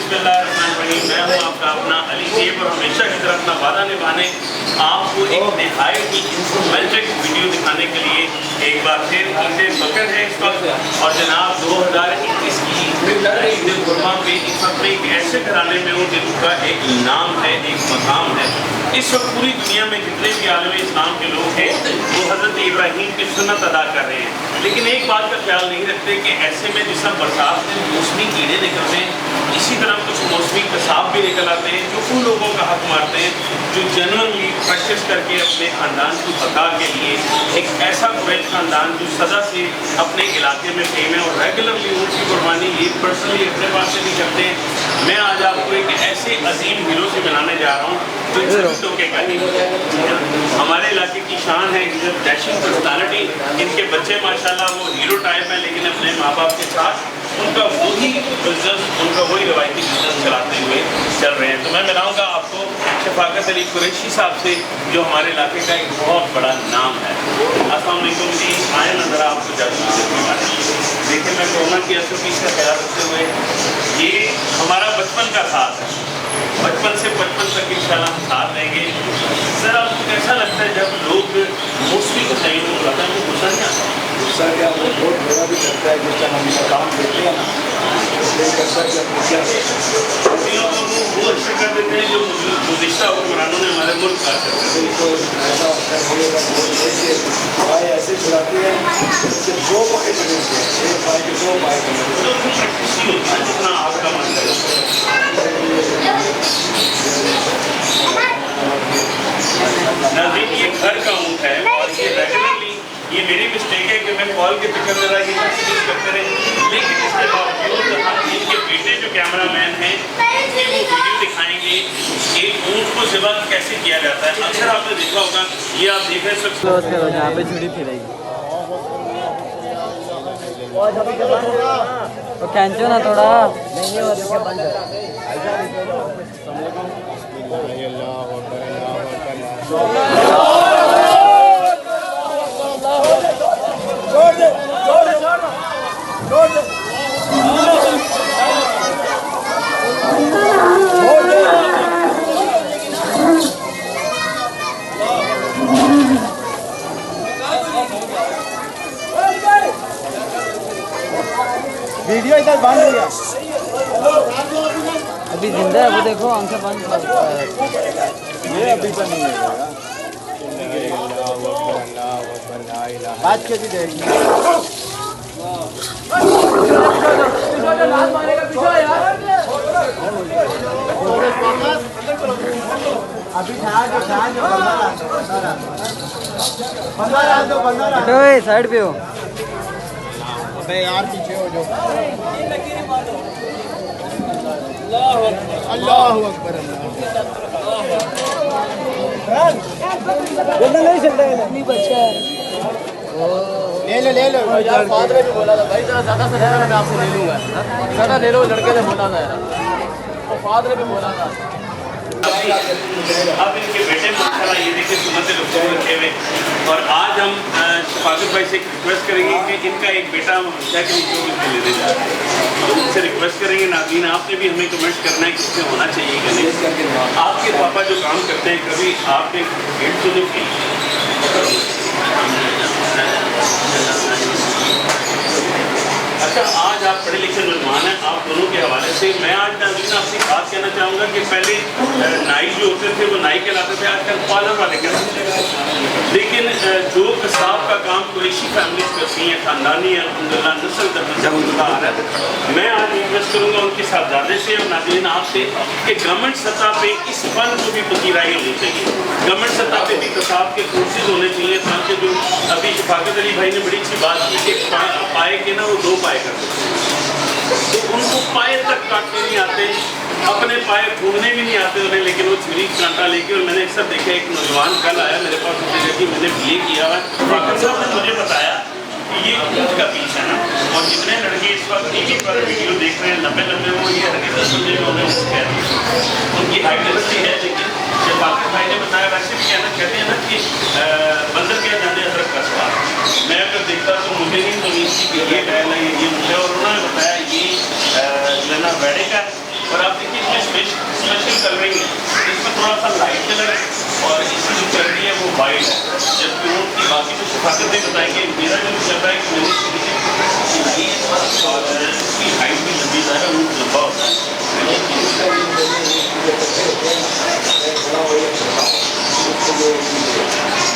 बिस्मिल्लाहिर्रहमानिर्रहीम। मैं हूँ आपका अपना अली सेब और हमेशा की तरह अपना वादा निभाने आपको एक नहायत ही इंफॉर्मेटिव वीडियो दिखाने के लिए एक बार फिर ईद बकर है इस वक्त और जनाब 2021 की ईद कुर्बान पे इस वक्त में एक ऐसे घराने में हूँ जिनका एक नाम है, एक मकाम है। इस वक्त पूरी दुनिया में जितने भी आलम इस्लाम के लोग हैं वो हज़रत इब्राहीम की सुन्नत अदा कर रहे हैं, लेकिन एक बात का ख्याल नहीं रखते कि ऐसे में जिस तरह बरसात में मौसमी कीड़े निकलते हैं इसी तरह कुछ मौसमी कसाब भी निकल आते हैं जो उन लोगों का हक मारते हैं जो जेन्युइनली प्रैक्टिस करके अपने ख़ानदान की बका के लिए एक ऐसा कुरैश ख़ानदान जो सदा से अपने इलाके में फेम है और रेगुलरली उनकी कुर्बानी ये पर्सनली अपने पास से भी करते हैं। मैं आज आपको एक ऐसे अजीम हीरो से मिलाने जा रहा हूँ जो सभी टोके का ही हमारे इलाके की शान है, डैशिंग पर्सनालिटी। इनके बच्चे माशाल्लाह वो हीरो टाइप है लेकिन अपने माँ बाप के साथ उनका वही बिजनेस, उनका वही रवायती बिजनेस चलाते हुए चल रहे हैं। तो मैं मिलाऊंगा आपको शफाकत अली कुरैशी साहब से जो हमारे इलाके का एक बहुत बड़ा नाम है। अस्सलाम वालेकुम जी, आए नजर आपको जाती देखिए मैं कोरोना की SOP का ख्याल रखते हुए ये हमारा बचपन का साथ है, बचपन से बचपन तक इंशाल्लाह हम साथ रहेंगे। सर आपको कैसा लगता है जब लोग मोस्टली को सही में बुलाता है वो गुस्सा नहीं आता? गुस्सा क्या वो बहुत बुरा भी करता है जिस तरह हम काम देते हैं ना ये करता है कि क्या वो अच्छा कर देते हैं जो गुज़िश्ता हुक्मरानों ने हमारे मुल्क का तो ऐसा भाई ऐसे बुलाते हैं जैसे दो पके बने होते हैं, एक भाई के दो भाई प्रैक्टिस होता है जितना आपका मन नाज़रीन ये घर का ऊँट है और ये रेगुलरली ये मेरी मिस्टेक है कि मैं कॉल के पिकर में रहा ये मैसेज करते रहे, लेकिन इसके बावजूद हम इनके बेटे जो कैमरा मैन हैं उनकी वो वीडियो दिखाएंगे एक ऊँट को ज़िबा कैसे किया जाता है। अक्सर आपने देखा होगा, ये आप देख रहे हैं यहाँ पे छुरी फिरेगी तो कैंचो ना थोड़ा वीडियो इधर बंद हो गया, अभी जिंदा है वो देखो आंखें बंद ये अभी तो नहीं है बात के भी देख अभी साइड पे हो यार पीछे हो जाओ। अल्लाहु अकबर नहीं चल रहा है बच्चा ले लो यार फादर ने भी बोला था भाई जरा ज़्यादा से मैं आपसे ले लूँगा, ज़्यादा ले लो लड़के ने बोला था तो फादर ने भी बोला था। अब इनके बेटे माशाल्लाह ये देखिए सुन्नत रसूल रखे हुए और आज हम शफाकत भाई से रिक्वेस्ट करेंगे कि इनका एक बेटा हमेशा के नीचे लेने जा रहा है तो उनसे रिक्वेस्ट करेंगे। नाज़रीन आपने भी हमें कमेंट करना है कि इसमें होना चाहिए कि नहीं। आपके पापा जो काम करते हैं कभी आपने भेंट तो नहीं की? अच्छा आज आप पढ़े लिखे मेहमान हैं, आप दोनों के हवाले से मैं आज नाज़रीन आपसे बात कहना चाहूँगा कि पहले नाई जो होते थे वो नाई कहलाते थे, आजकल पार्लर वाले कहलाते थे। लेकिन जो कसाब का काम कुरैशी फैमिलीज करती हैं, ख़ानदानी अल्हम्दुलिल्लाह नस्ल दर आ रहा है, मैं आज रिक्वेस्ट करूँगा उनके साहबजादे से और नाज़रीन आपसे कि गवर्नमेंट सतह पे इस फन को भी पजीराई होनी चाहिए। गवर्नमेंट सतह पे भी कसाब के कोर्सेज होने चाहिए ताकि जो अभी शफाकत अली भाई ने बड़ी अच्छी बात की कि पाए के ना वो दो पाए करते तो उनको पाए तक काटने नहीं आते, अपने पाए घूमने भी नहीं आते उन्हें, लेकिन वो छुरी कांटा लेके और मैंने अक्सर देखा एक नौजवान कल आया मेरे पास उसने कि मैंने BA किया हुआ है। डॉक्टर साहब ने मुझे बताया कि ये ऊँट का पीस है ना और जितने लड़के इस वक्त TV पर वीडियो देख रहे हैं लंबे वो ये हकीकत समझे में उन्हें उनकी हाइट अच्छी है, लेकिन शफाकत भाई ने बताया वैसे भी कहना कहते हैं ना कि बंदर क्या जाने अदरक का स्वाद। मैं अगर देखता तो मुझे नहीं तो नीचे कि ये बैल है ये मुझे और उन्होंने बताया ये जो है ना वेड़े का اور آپ دیکھیے اس میں اسپیشل کلرنگ ہے، اس میں تھوڑا سا لائٹ کلر ہے اور اس کی جو چربی ہے وہ وائٹ ہے، جبکہ اونٹ کی باقی جو ثقافتیں بتائیں گے میرا جو چل رہا ہے کہ میں نے اور اس کی ہائٹ بھی لمبی ہے، اونٹ لمبا ہوتا ہے.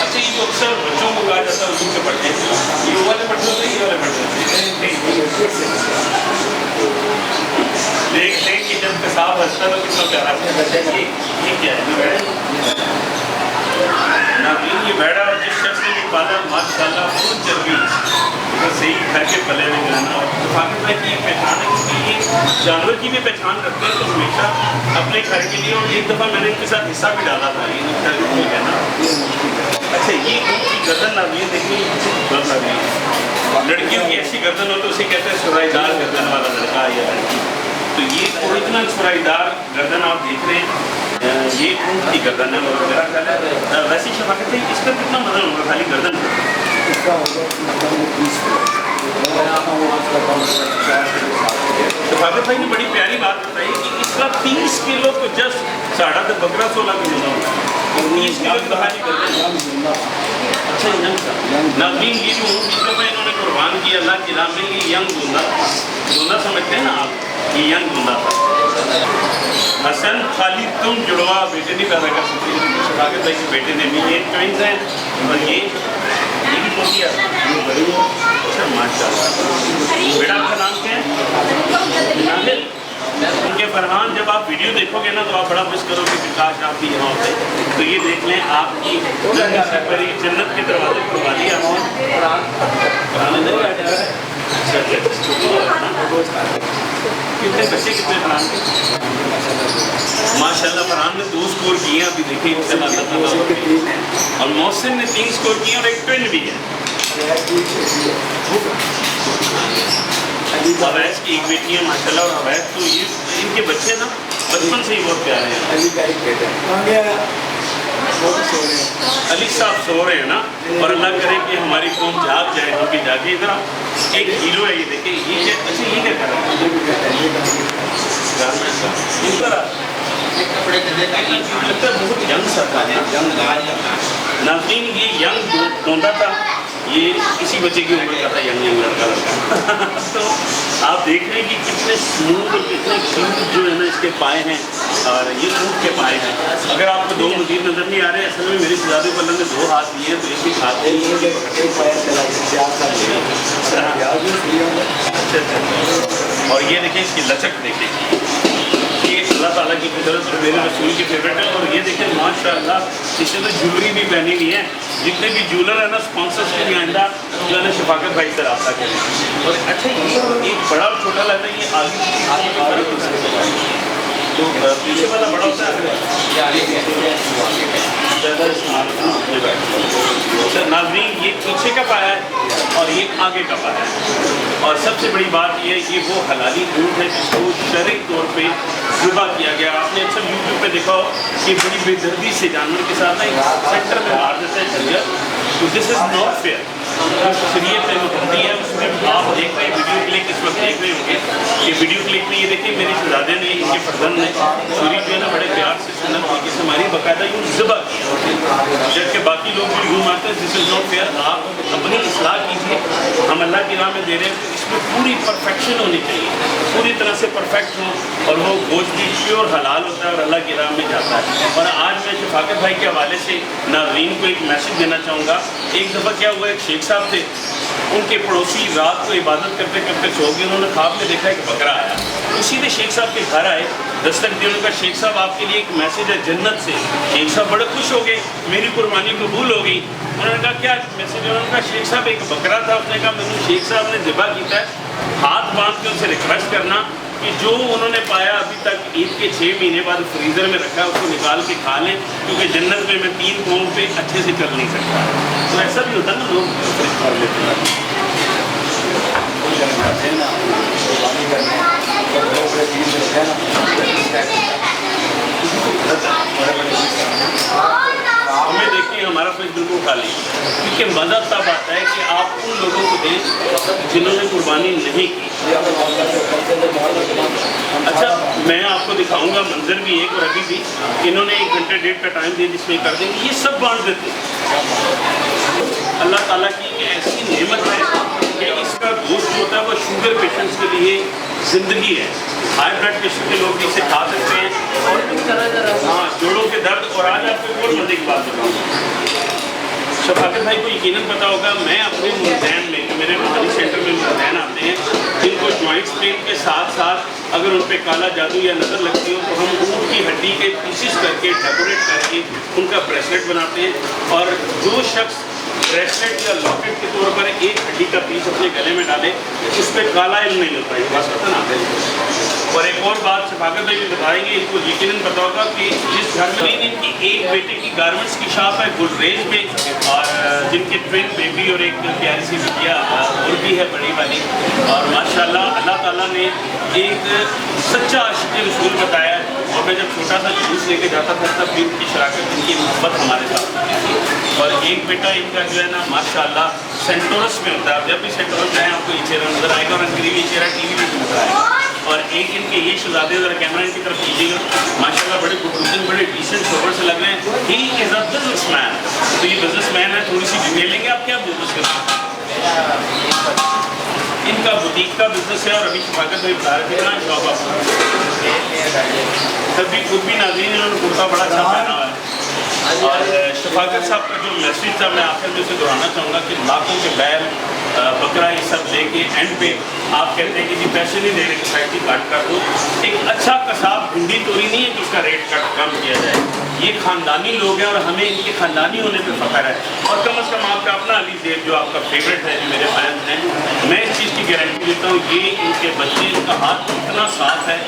اچھا یہ جو اکثر بچوں کو کہا جاتا ہے اردو کے پڑھتے ہیں، یہ وہ والے پڑھتے ہوتے ہیں یہ والے پڑھتے ہوتے ہیں. دیکھ لیں کہ جب کساب ہنستا تو کتنا پیارا ہے. یہ کیا ہے ناظرین، یہ بیڑا جس شخص نے بھی پالا ماشاء اللہ بہت چربی صحیح گھر کے پلے میں گرانا. اور ثقافت ہے کہ یہ پہچان ہے کیونکہ یہ جانور کی بھی پہچان رکھتے ہیں تو ہمیشہ اپنے گھر کے لیے. اور ایک دفعہ میں نے ان کے ساتھ حصہ بھی ڈالا تھا یہ ہے نا. اچھا یہ اونٹ کی گردن ناظرین دیکھیے، لڑکیوں کی ایسی گردن ہو تو اسے کہتے ہیں سرائی دار گردن والا لڑکا یا لڑکی. تو یہ اوریجنل سرائی دار گردن آپ دیکھ رہے ہیں، یہ اونٹ کی گردن ہے. اور میرا خیال ہے ویسی شفاقت ہے اس کا کتنا وزن ہوگا خالی گردن؟ شفاقت بھائی نے بڑی پیاری بات بتائی کہ اس کا 30 کلو کو جسٹ ساڑھا تو بکرا 16 کلو ہوتا ہے، 30 کلو کی خالی گردن. اچھا ناظرین یہ جو اونٹ جس دفعہ انہوں نے قربان کیا اللہ کی راہ میں، یہ ینگ دوندا سمجھتے ہیں نا آپ، یہ ینگ دوندا تھا. حسن خالد تم جڑوا بیٹے نہیں پیدا کر سکتے، شفاقت بھائی کے بیٹے نے بھی. یہ ٹوئنز ہیں اور یہ بھی بول دیا. اچھا ماشاء اللہ. بیٹا آپ کا نام کیا ہے؟ ناہل. ان کے فرحان جب آپ ویڈیو دیکھو گے نا تو آپ بڑا مس کرو گے کہ کاش آپ بھی یہاں ہوتے. تو یہ دیکھ لیں آپ کی جنت کے دروازے کھلوا دیا آپ نے. کتنے بچے کتنے فرحان کے؟ ماشاء اللہ فرحان نے 2 اسکور کیے ہیں ابھی دیکھیں ان سے اور محسن نے 3 اسکور کیے اور ایک ٹوین بھی ہے. اویس کی ایک بیٹی ہے ماشاء اللہ. اور اویس تو یہ ان کے بچے نا بچپن سے ہی بہت پیارے ہیں. علی صاحب سو رہے ہیں نا. اور اللہ کرے کہ ہماری قوم جاگ جائے ان کی جاگے. ادھر ایک ہیرو ہے یہ دیکھیں، یہ اچھا یہ کیا کر رہا ہے؟ بہت ینگ سا تھا ناظرین. یہ ینگ دوندا تھا، یہ اسی بچے کی عمر کا تھا، ینگ لڑکا. تو آپ دیکھ رہے ہیں کہ کتنے اسموتھ اور کتنے کیوٹ جو ہے نا اس کے پائے ہیں. اور یہ اونٹ کے پائے ہیں. اگر آپ کو 2 مزید نظر نہیں آ رہے، اصل میں میری شہزادی کو اللہ نے 2 ہاتھ دیے ہیں تو ایک ہی ہاتھ ہے. اور یہ دیکھیں اس کی لچک دیکھیں، یہ اللہ تعالیٰ کی قدرت اور میرے رسول کی فیوریٹ ہے. اور یہ دیکھیں ماشاء اللہ اس نے جولری بھی پہنی ہوئی ہے. جتنے بھی جولر ہیں نا اسپانسرس کے لیے آئندہ جو ہے نا شفاقت بھائی سے رابطہ کریں. اور اچھا یہ ایک بڑا اور چھوٹا لگتا ہے، یہ آگے تو پیچھے والا بڑا ہوتا ہے. ناظرین یہ پیچھے کا پایا ہے اور یہ آگے کا پایا ہے. اور سب سے بڑی بات یہ ہے کہ وہ حلالی اونٹ ہے جس کو شرعی طور پہ ذبح کیا گیا. آپ نے اکثر یوٹیوب پہ دیکھا ہو کہ بڑی بے دردی سے جانور کے ساتھ سینٹر میں مار دیتا ہے شریعت. تو دس از ناٹ فیئر. شریعت میں ہوتی ہے اس میں آپ دیکھ رہے ہیں ویڈیو کلک اس وقت دیکھ رہے ہوں گے کہ ویڈیو کلک میں یہ دیکھیں میرے شہزادے نے ان کے فرزند نے چھری جو ہے نا بڑے پیار سے سنت طریقے سے ہماری باقاعدہ یوں ذبح کیا. جبکہ باقی لوگ جو یوں مارتے ہیں دس از ناٹ فیئر. آپ اپنی اصلاح کیجیے. ہم اللہ کی راہ میں دے رہے ہیں تو اس میں پوری پرفیکشن ہونی چاہیے، پوری طرح سے پرفیکٹ ہو اور وہ گوشت بھی پیور حلال ہوتا ہے اور اللہ کی راہ میں جاتا ہے. اور آج میں شفاقت بھائی کے حوالے سے ناظرین کو ایک میسج دینا چاہوں گا. ایک دفعہ کیا ہوا، ایک شیخ صاحب تھے، ان کے پڑوسی رات کو عبادت کرتے کرتے سو گئے. انہوں نے خواب میں دیکھا کہ بکرا آیا. اسی نے شیخ صاحب کے گھر آئے، دستک دی. انہوں نے کہا شیخ صاحب آپ کے لیے ایک میسج ہے جنت سے. شیخ صاحب بڑے خوش ہو گئے، میری قربانی قبول ہو گئی. انہوں نے کہا کیا میسج؟ انہوں نے کہا شیخ صاحب ایک بکرا تھا. اس نے کہا میں نے شیخ صاحب نے ذبح کیا ہے. ہاتھ باندھ کے ان سے ریکویسٹ کرنا کہ جو انہوں نے پایا ابھی تک عید کے 6 مہینے بعد فریزر میں رکھا ہے اس کو نکال کے کھا لیں، کیونکہ جنت میں 3 قوم پہ اچھے سے کر نہیں سکتا. تو ایسا بھی ہوتا ہے نا، لوگ کر لیتے ہیں. ہمیں دیکھیں ہمارا فیس بالکل خالی، کیونکہ مزہ تب آتا ہے کہ آپ ان لوگوں کو دیں جنہوں نے قربانی نہیں کی. اچھا मैं आपको दिखाऊंगा मंजर भी एक और अभी भी इन्होंने 1 घंटे 1.5 का टाइम दिया जिसमें कर देंगे, ये सब बांट देते हैं। अल्लाह ताला की एक ऐसी नेमत है कि इसका गोश्त होता है वो शुगर पेशेंट्स के लिए ज़िंदगी है। हाई ब्लड प्रेशर के लोग इसे खा सकते हैं। और हाँ, जोड़ों के दर्द। और आज आपको और मजे की बात बताऊँगा, शफाकत भाई को यकीनन पता होगा, मैं अपने मुल्ज़ैन में जो मेरे रूहानी सेंटर में मुल्ज़ैन आते हैं जिनको जॉइंट्स पेन के साथ साथ अगर उन पर काला जादू या नज़र लगती हो तो हम ऊँट की हड्डी के पीसेस करके डेकोरेट करके उनका ब्रेसलेट बनाते हैं। और जो शख्स ब्रेसलेट या लॉकेट के तौर पर एक हड्डी का पीस अपने गले में डाले उस पर काला इल्म नहीं होता है, बस पता ना है। और एक और बात शफाकत भाई भी बताएंगे, इनको यकीनन पता होगा कि जिस घर में इनकी एक बेटे की गारमेंट्स की शॉप है गुलरेज में, और जिनके ट्विन बेबी और एक प्यारी सी बिटिया और भी है बड़ी वाली, और माशाल्लाह अल्लाह ताला ने एक सच्चा आशिक रसूल बताया। और मैं जब छोटा सा जूस लेके जाता था तब भी उनकी शराकत, उनकी मोहब्बत हमारे साथ होती थी। और एक बेटा इनका जो है ना माशाल्लाह सेंटोरस में होता है, जब भी सेंटोरस जाए आपको ये चेहरा नजर आएगा और अंग्रेजी चेहरा टीवी में नजर आएगा। और एक इनके ये शहजादे, ज़रा कैमरा इनकी तरफ कीजिएगा, माशाल्लाह बड़े गुड लुकिंग, बड़े डिसेंट सोबर से लग रहे हैं। He is a business man. तो ये बिजनेस मैन है, थोड़ी सी डिटेल लेंगे आप क्या बिजनेस करते हैं? इनका बुटीक का बिजनेस है। और अभी शफाकत भाई बता रहे थे ना शॉप आप तभी खुद भी नाज़रीन इन्होंने कुर्ता बड़ा अच्छा पहना हुआ है। और शफाकत साहब का जो मैसेज था मैं आखिर में से दोहराना चाहूँगा कि लाखों के बैल बकरा ये सब लेके एंड पे आप कहते हैं कि जी पैसे नहीं दे रहे सोसाइटी काट कर दो। एक अच्छा कसाब भिंडी तोड़ी नहीं है कि उसका रेट कम किया जाए। ये ख़ानदानी लोग हैं और हमें इनके ख़ानदानी होने पर फ़ख्र है। और कम अज़ कम आपका अपना अली ज़ेब जो आपका फेवरेट है, जो मेरे फैन हैं, मैं इस चीज़ की गारंटी देता हूँ ये इनके बच्चे, इनका हाथ इतना साफ है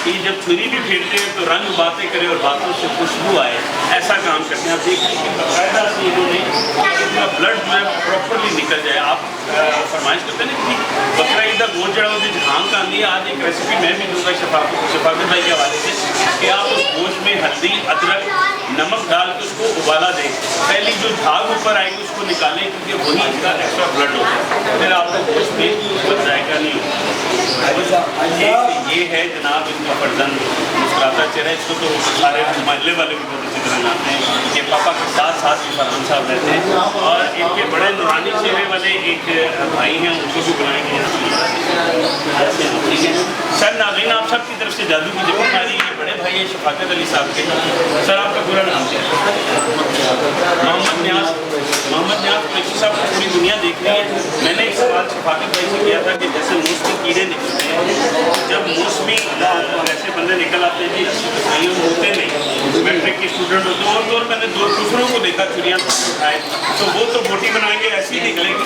कि जब छुरी भी फेरते हैं तो रंग बातें करे और बातों से खुशबू आए, ऐसा काम करते हैं। आप देख लीजिए कि बाकायदा से इन्होंने इनका ब्लड जो है प्रॉपरली निकल जाए। आप फरमाइश करते हैं ना कि बकरा ईदा गोश्त जड़ा होती झांग का आंदी है। आज एक रेसिपी मैं भी दूँगा शफाकत भाई के हवाले से कि आप उस गोश्त में हल्दी, अदरक, नमक डाल के उसको उबाला दें। पहली जो झाग ऊपर आएगी उसको निकालें क्योंकि वही इसका एक्स्ट्रा ब्लड होता है, फिर आपका गोश्त में जायका नहीं होता। ये है जनाब इनका फर्जन मुस्कुराता चेहरा। इसको तो सारे मोहल्ले वाले भी बहुत अच्छी तरह जानते हैं कि पापा के साथ साथ ही फरहान साहब रहते हैं। और इनके बड़े नूरानी चेहरे वाले एक भाई हैं, उनको भी बुलाएंगे। ठीक है सर, नाज़रीन आप सब की तरफ से जादू की जबन आ रही है। बड़े भाई है शफाकत अली साहब के। सर आपका पूरा नाम क्या है? मोहम्मद न्याज कुरैशी साहब को पूरी दुनिया देख रही है। मैंने एक सवाल शफाकत भाई से किया था कि जैसे मूस के कीड़े निकलते हैं, जब मौसमी ऐसे बंदे निकल आते हैं जी कहीं होते नहीं, मैट्रिक के स्टूडेंट होते हैं, और मैंने दूसरों को देखा चुड़ियाँ उठाए तो वो तो बोटी बनाएंगे ऐसी निकलेगी।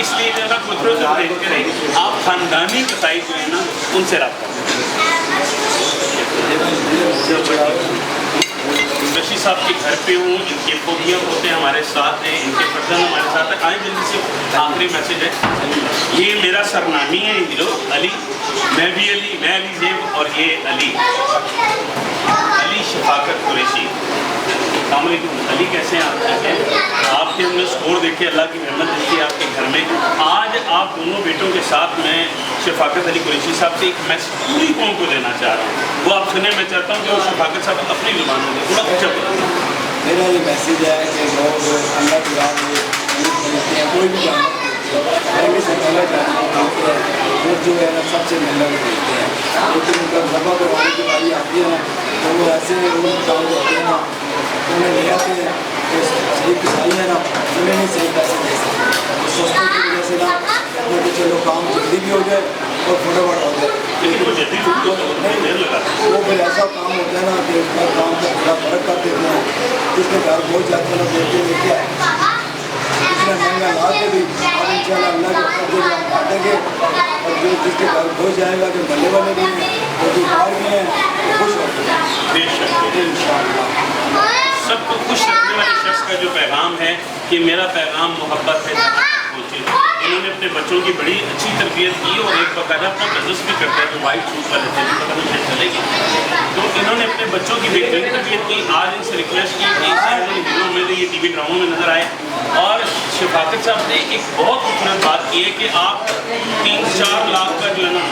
इसलिए जो है ना दूसरों से देख के नहीं, आप ख़ानदानी कसाई जो है ना उनसे रब्ता रशी साहब के घर पे हूँ, इनके पोतियाँ पोते हमारे साथ हैं, इनके फर्जन हमारे साथ हैं। आए जल्दी से आखिरी मैसेज है, ये मेरा सरनामी है हीरो अली, मैं भी अली, मैं अली ज़ेब और ये अली शफाकत कुरैशी। अस्सलाम वालेकुम अली, कैसे हैं आप? ठीक है। आपके हमने स्कोर देखे, अल्लाह की रहमत देखी है आपके घर में। आज आप दोनों बेटों के साथ मैं शफाकत अली कुरैशी साहब से एक मैसेज पूरी कौम को देना चाह रहा हूँ, वो आप सुने। मैं चाहता हूँ कि वो शफाकत साहब अपनी ज़ुबान में थोड़ा अच्छा बोलें। मेरा ये मैसेज है कि लोग अल्लाह की राह में खरीदते हैं, कोई भी जानवर महंगे से महंगा जानवर खरीदते हैं, वो जो है ना सबसे महंगा भी खरीदते हैं। लेकिन उनका धब्बा करवाने की बारी आती है ना तो वो ऐसे रोज काम करते हैं ना, उन्हें ले आते हैं तो सही कसाई है ना उन्हें नहीं सही पैसे दे सकते। तो सस्ते की वजह से ना अपने कि चलो काम जल्दी भी हो जाए और फटाफट हो जाए, लेकिन वो जल्दी छुट्टी तो नहीं देर लगा। वो फिर ऐसा काम होता है ना कि उसका काम का थोड़ा फर्क कर देते हैं, जिसके घर बहुत जाते हैं देते लेके आए इतना महंगा ला के भी और इंशाल्लाह अल्लाह के फजल से हम बांटेंगे। और जो जिसके घर हो जाएगा, जो मल्ले वाले भी हैं वो जो बाहर भी हैं वो खुश होते हैं इंशाल्लाह। सबको खुश रखने वाले शख्स का जो पैगाम है कि मेरा पैगाम मोहब्बत है जहाँ तक पहुँचे। इन्होंने अपने बच्चों की बड़ी अच्छी तरबियत की और एक बाकायदा अपना बिजनेस भी करता है जो वाइट सूट वाले थे, पता नहीं चलेगी। तो इन्होंने अपने बच्चों की बेहतरीन तरबियत की। आज इनसे रिक्वेस्ट की कि हीरो में ये टीवी ड्रामों में नजर आए। और शफाकत साहब ने एक बहुत खूबसूरत बात की है कि आप 3-4 लाख का जो है ना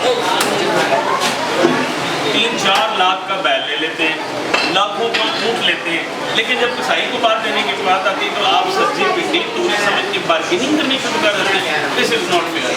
3-4 لاکھ کا بیل لے لیتے ہیں، لاکھوں کا اونٹ لیتے ہیں، لیکن جب کسائی کو بات دینے کی بات آتی ہے تو آپ سبزی پنڈی توری سمجھ کے بارگیننگ کرنی شروع کر دیتے ہیں. دس از ناٹ فیئر.